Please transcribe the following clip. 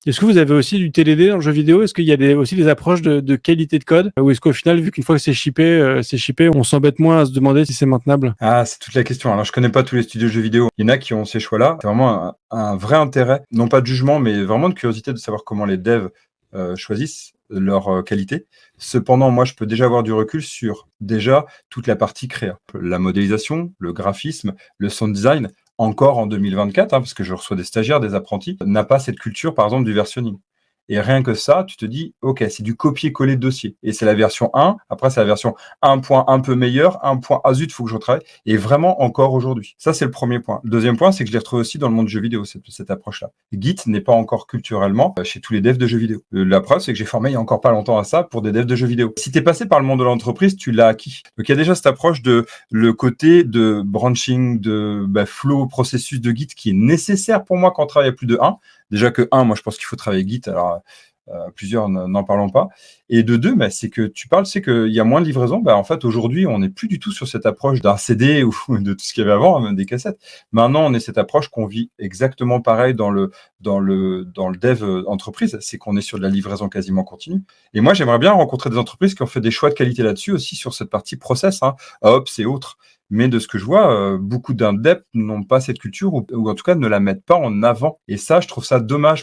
Est-ce que vous avez aussi du TDD dans le jeu vidéo? Est-ce qu'il y a aussi des approches de qualité de code? Ou est-ce qu'au final, vu qu'une fois que c'est shippé, on s'embête moins à se demander si c'est maintenable? Ah, c'est toute la question. Alors, je connais pas tous les studios de jeux vidéo. Il y en a qui ont ces choix-là. C'est vraiment un vrai intérêt, non pas de jugement, mais vraiment de curiosité de savoir comment les devs choisissent leur qualité. Cependant, moi, je peux déjà avoir du recul sur déjà toute la partie créa. La modélisation, le graphisme, le sound design, encore en 2024, parce que je reçois des stagiaires, des apprentis, n'a pas cette culture, par exemple, du versionning. Et rien que ça, tu te dis, OK, c'est du copier-coller de dossier. Et c'est la version 1, après c'est la version 1 point un peu meilleur, 1 point, ah zut, il faut que je retravaille. Et vraiment encore aujourd'hui. Ça, c'est le premier point. Le deuxième point, c'est que je l'ai retrouvé aussi dans le monde du jeu vidéo, cette approche-là. Git n'est pas encore culturellement chez tous les devs de jeux vidéo. La preuve, c'est que j'ai formé il y a encore pas longtemps à ça pour des devs de jeux vidéo. Si t'es passé par le monde de l'entreprise, tu l'as acquis. Donc il y a déjà cette approche de le côté de branching, de flow, processus de Git qui est nécessaire pour moi quand on travaille à plus de 1. Déjà que 1, moi je pense qu'il faut travailler Git, alors plusieurs n'en parlons pas. Et de 2, c'est que tu parles, c'est qu'il y a moins de livraison. En fait, aujourd'hui, on n'est plus du tout sur cette approche d'un CD ou de tout ce qu'il y avait avant, même des cassettes. Maintenant, on est cette approche qu'on vit exactement pareil dans le dev entreprise, c'est qu'on est sur de la livraison quasiment continue. Et moi, j'aimerais bien rencontrer des entreprises qui ont fait des choix de qualité là-dessus aussi sur cette partie process, Ops et autres. Mais de ce que je vois, beaucoup d'indep n'ont pas cette culture ou en tout cas ne la mettent pas en avant. Et ça, je trouve ça dommage.